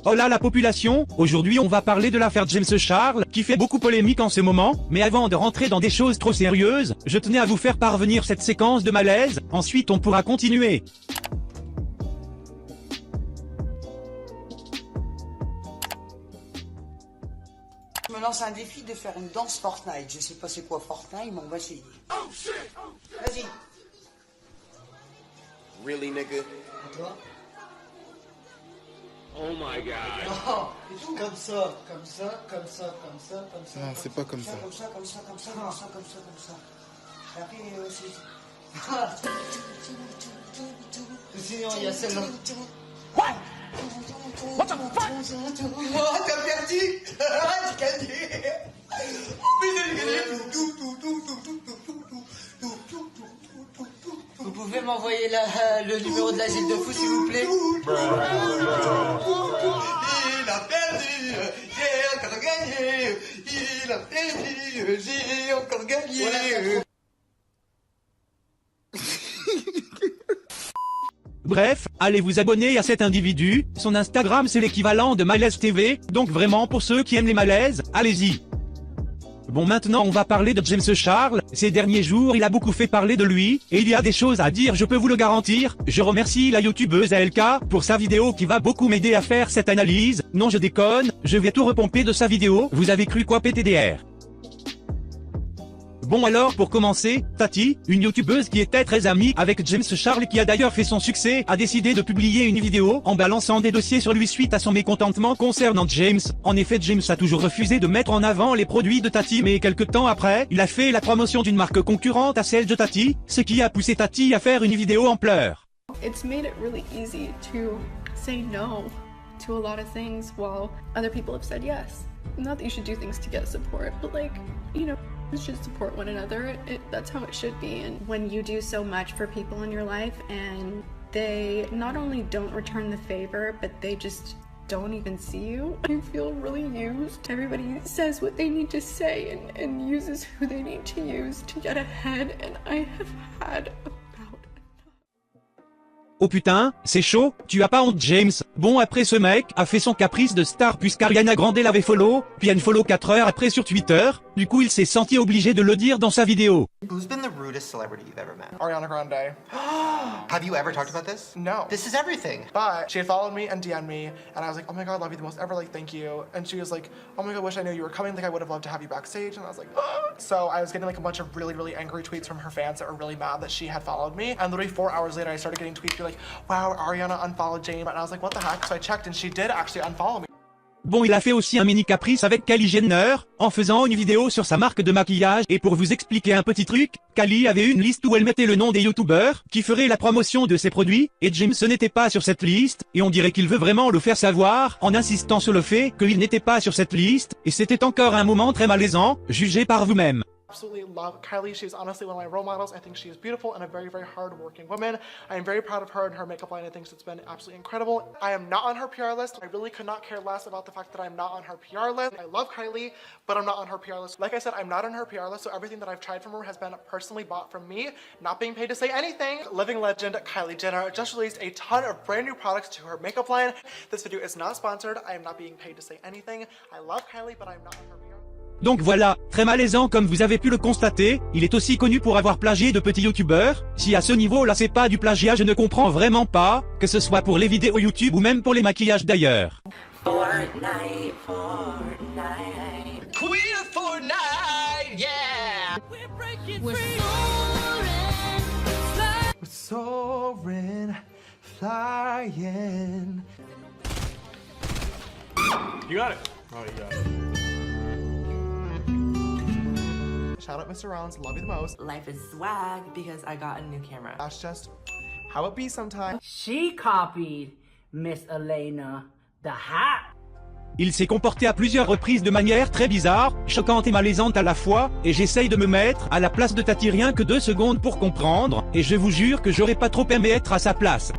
Hola la population, aujourd'hui on va parler de l'affaire James Charles, qui fait beaucoup polémique en ce moment, mais avant de rentrer dans des choses trop sérieuses, je tenais à vous faire parvenir cette séquence de malaise, ensuite on pourra continuer. Je me lance un défi de faire une danse Fortnite. Je sais pas c'est quoi Fortnite, mais on va essayer. Oh shit! Vas-y. Really, nigga? Et toi? Oh my god. Oh, comme ça, comme ça, comme ça, comme ça, comme ça. Non, c'est pas comme ça. Comme ça, comme ça, comme ça, comme ça, comme ça, comme ça. Et après, c'est... Sinon, il y a celle-là. What? What the fuck? Oh, t'as perdu. J'ai gagné. Oh, putain, j'ai gagné. Vous pouvez m'envoyer le numéro de la gîte de fou, s'il vous plaît? Il a perdu, j'ai encore gagné. Il a perdu, j'ai encore gagné. Bref, allez vous abonner à cet individu, son Instagram c'est l'équivalent de Malaise TV, donc vraiment pour ceux qui aiment les malaises, allez-y. Bon maintenant on va parler de James Charles, ces derniers jours il a beaucoup fait parler de lui, et il y a des choses à dire je peux vous le garantir, je remercie la youtubeuse ALK, pour sa vidéo qui va beaucoup m'aider à faire cette analyse, non je déconne, je vais tout repomper de sa vidéo, vous avez cru quoi PTDR? Bon alors pour commencer, Tati, une youtubeuse qui était très amie avec James Charles qui a d'ailleurs fait son succès, a décidé de publier une vidéo en balançant des dossiers sur lui suite à son mécontentement concernant James. En effet James a toujours refusé de mettre en avant les produits de Tati mais quelques temps après, il a fait la promotion d'une marque concurrente à celle de Tati, ce qui a poussé Tati à faire une vidéo en pleurs. It's made it really easy to say no to a lot of things while other people have said yes. Not that you should do things to get support, but like, you know, you should support one another. That's how it should be. And when you do so much for people in your life and they not only don't return the favor, but they just don't even see you, I feel really used. Everybody says what they need to say and uses who they need to use to get ahead, and I have had Oh putain, c'est chaud, tu as pas honte James? Bon après ce mec a fait son caprice de star puisqu'Ariana Grande l'avait follow, puis unfollow 4 heures après sur Twitter, du coup il s'est senti obligé de le dire dans sa vidéo. Who's been the rudest celebrity you've ever met? Ariana Grande. Have you ever talked about this? No. This is everything. But she had followed me and DM'd me, and I was like, oh my god, love you the most ever, like, thank you. And she was like, oh my god, wish I knew you were coming, like, I would have loved to have you backstage. And I was like, so I was getting like a bunch of really, really angry tweets from her fans that were really mad that she had followed me. And literally 4 hours later, I started getting tweets like, wow, Ariana unfollowed Jane. And I was like, what the heck? So I checked, and she did actually unfollow me. Bon il a fait aussi un mini caprice avec Kylie Jenner, en faisant une vidéo sur sa marque de maquillage et pour vous expliquer un petit truc, Kylie avait une liste où elle mettait le nom des youtubeurs qui feraient la promotion de ses produits, et James n'était pas sur cette liste, et on dirait qu'il veut vraiment le faire savoir en insistant sur le fait qu'il n'était pas sur cette liste, et c'était encore un moment très malaisant, jugez par vous-même. Absolutely love Kylie. She's honestly one of my role models. I think she is beautiful and a very, very hard-working woman. I am very proud of her and her makeup line. I think it's been absolutely incredible. I am not on her PR list. I really could not care less about the fact that I'm not on her PR list. I love Kylie, but I'm not on her PR list. Like I said, I'm not on her PR list, so everything that I've tried from her has been personally bought from me, not being paid to say anything. Living legend Kylie Jenner just released a ton of brand new products to her makeup line. This video is not sponsored. I am not being paid to say anything. I love Kylie, but I'm not on her PR list. Donc voilà, très malaisant comme vous avez pu le constater, il est aussi connu pour avoir plagié de petits youtubeurs, si à ce niveau là c'est pas du plagiat je ne comprends vraiment pas, que ce soit pour les vidéos YouTube ou même pour les maquillages d'ailleurs. Fortnite, Fortnite. Queen of Fortnite, yeah! We're Soaring, flying. You got it. Oh, you got it. Shout out Mr. Rollins, love you the most. Life is swag because I got a new camera. That's just how it be sometimes. She copied Miss Elena the Hat. Il s'est comporté à plusieurs reprises de manière très bizarre, choquante et malaisante à la fois, et j'essaye de me mettre à la place de Tati rien que 2 secondes pour comprendre, et je vous jure que j'aurais pas trop aimé être à sa place.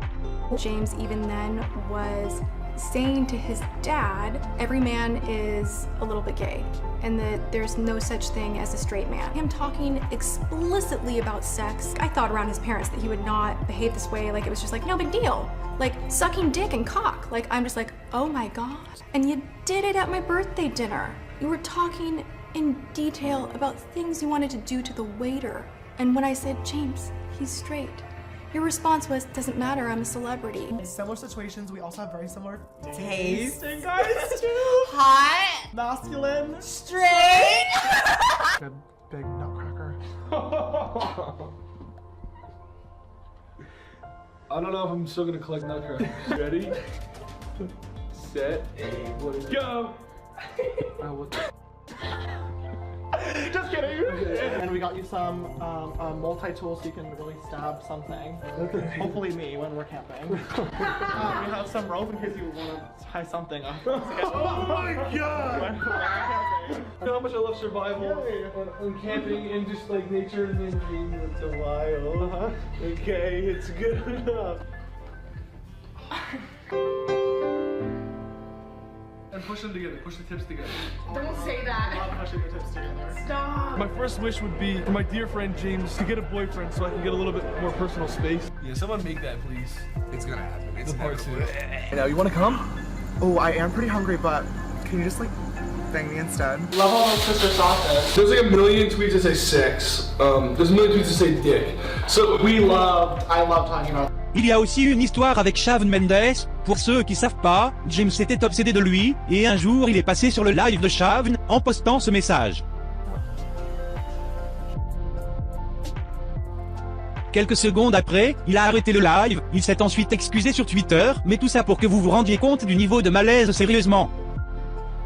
James even then was saying to his dad, every man is a little bit gay and that there's no such thing as a straight man. Him talking explicitly about sex. I thought around his parents that he would not behave this way, like it was just like, no big deal. Like sucking dick and cock. Like I'm just like, oh my God. And you did it at my birthday dinner. You were talking in detail about things you wanted to do to the waiter. And when I said, James, he's straight, your response was, doesn't matter, I'm a celebrity. Similar situations, we also have very similar Taste. tasting, guys, too. Hot. Masculine. Straight. Good big nutcracker. I don't know if I'm still gonna collect nutcrackers. Ready, set, and go. What the? Just kidding. And we got you some multi-tool so you can really stab something. Hopefully me when we're camping. We have some rope in case you want to tie something up. Oh my God! How much I love survival and camping and just like nature and being with the wild. Okay, it's good enough. And push them together, push the tips together. Don't say that. Not pushing the tips together. Stop. My first wish would be for my dear friend James to get a boyfriend so I can get a little bit more personal space. Yeah, someone make that, please. It's gonna happen. It's The part inevitable. two. Now, you wanna come? Oh, I am pretty hungry, but can you just like bang me instead? Level of sister sausage. There's like a million tweets that say sex. There's a million tweets that say dick. So I love talking about. Il y a aussi une histoire avec Shawn Mendes. Pour ceux qui savent pas, James était obsédé de lui, et un jour il est passé sur le live de Shawn, en postant ce message. Quelques secondes après, il a arrêté le live, il s'est ensuite excusé sur Twitter, mais tout ça pour que vous vous rendiez compte du niveau de malaise sérieusement.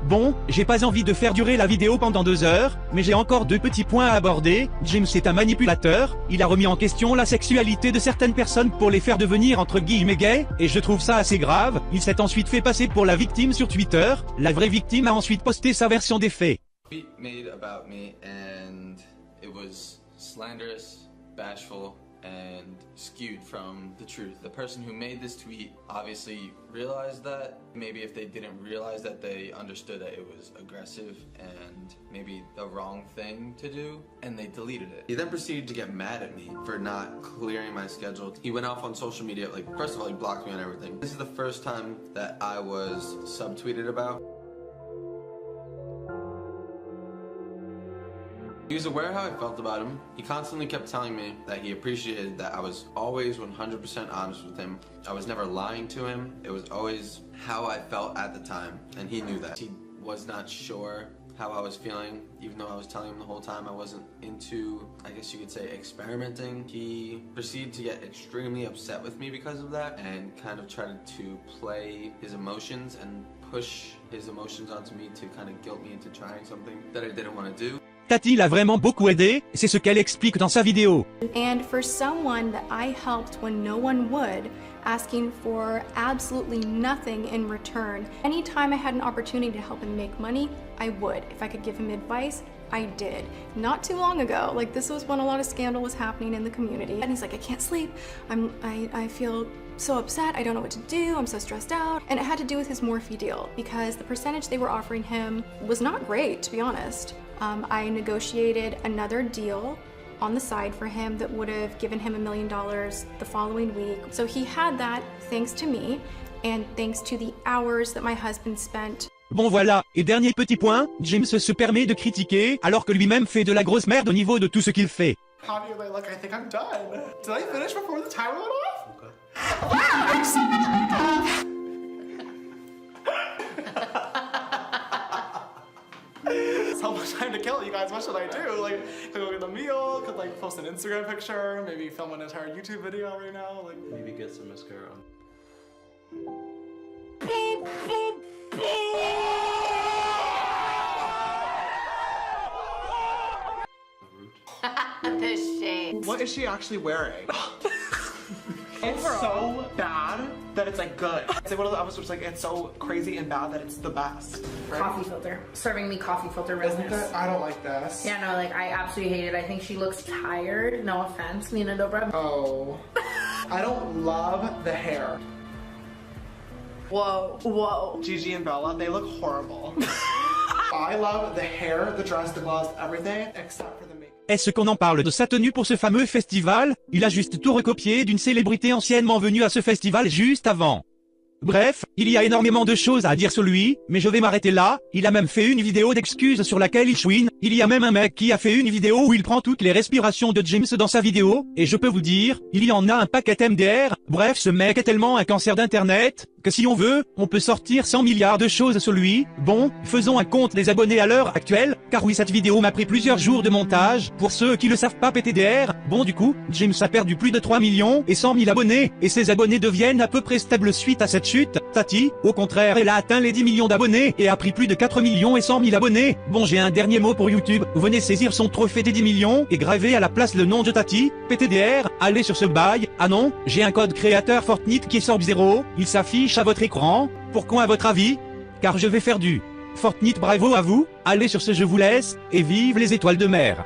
Bon, j'ai pas envie de faire durer la vidéo pendant 2 heures, mais j'ai encore 2 petits points à aborder. James est un manipulateur, il a remis en question la sexualité de certaines personnes pour les faire devenir entre guillemets gays, et je trouve ça assez grave. Il s'est ensuite fait passer pour la victime sur Twitter, la vraie victime a ensuite posté sa version des faits. Tweet made about me and it was slanderous, bashful, and skewed from the truth. The person who made this tweet obviously realized that. Maybe if they didn't realize that, they understood that it was aggressive and maybe the wrong thing to do, and they deleted it. He then proceeded to get mad at me for not clearing my schedule. He went off on social media, like, first of all, he blocked me on everything. This is the first time that I was subtweeted about. He was aware how I felt about him. He constantly kept telling me that he appreciated that I was always 100% honest with him. I was never lying to him. It was always how I felt at the time, and he knew that. He was not sure how I was feeling, even though I was telling him the whole time I wasn't into, I guess you could say, experimenting. He proceeded to get extremely upset with me because of that and kind of tried to play his emotions and push his emotions onto me to kind of guilt me into trying something that I didn't want to do. Tati l'a vraiment beaucoup aidé, c'est ce qu'elle explique dans sa vidéo. And for someone that I helped when no one would, asking for absolutely nothing in return, anytime I had an opportunity to help him make money, I would. If I could give him advice, I did. Not too long ago, like this was when a lot of scandal was happening in the community. And he's like, I can't sleep, I feel so upset, I don't know what to do, I'm so stressed out. And it had to do with his Morphe deal, because the percentage they were offering him was not great, to be honest. I negotiated another deal on the side for him that would have given him $1 million the following week. So he had that thanks to me and thanks to the hours that my husband spent. Bon voilà, et dernier petit point, James se permet de critiquer alors que lui-même fait de la grosse merde au niveau de tout ce qu'il fait. Javi, like, I think I'm done. Did I finish before the timer went off? So much time to kill, you guys. What should I do? Like, could go get a meal, could like post an Instagram picture, maybe film an entire YouTube video right now. Like, Maybe get some mascara on. The shade. what is she actually wearing? It's so bad that it's like good. It's like one of the episodes like it's so crazy and bad that it's the best. Right? Coffee filter. Serving me coffee filter realness. Isn't it? I don't like this. Yeah, no, like I absolutely hate it. I think she looks tired. No offense, Nina Dobra. Oh. I don't love the hair. Whoa. Whoa. Gigi and Bella, they look horrible. I love the hair, the dress, the gloves, everything, except for the makeup. Est-ce qu'on en parle de sa tenue pour ce fameux festival? Il a juste tout recopié d'une célébrité anciennement venue à ce festival juste avant. Bref, il y a énormément de choses à dire sur lui, mais je vais m'arrêter là. Il a même fait une vidéo d'excuses sur laquelle il chouine. Il y a même un mec qui a fait une vidéo où il prend toutes les respirations de James dans sa vidéo, et je peux vous dire, il y en a un paquet MDR. Bref, ce mec est tellement un cancer d'internet, que si on veut, on peut sortir 100 milliards de choses sur lui. Bon, faisons un compte des abonnés à l'heure actuelle, car oui, cette vidéo m'a pris plusieurs jours de montage. Pour ceux qui le savent pas, PTDR, bon du coup, James a perdu plus de 3 millions et 100 000 abonnés, et ses abonnés deviennent à peu près stables suite à cette chute. Tati, au contraire, elle a atteint les 10 millions d'abonnés et a pris plus de 4 millions et 100 000 abonnés. Bon, j'ai un dernier mot pour YouTube, venez saisir son trophée des 10 millions et graver à la place le nom de Tati, PTDR, allez sur ce bail. Ah non, j'ai un code créateur Fortnite qui est SORB0, il s'affiche à votre écran. Pourquoi à votre avis? Car je vais faire du Fortnite. Bravo à vous, allez sur ce, je vous laisse, et vive les étoiles de mer.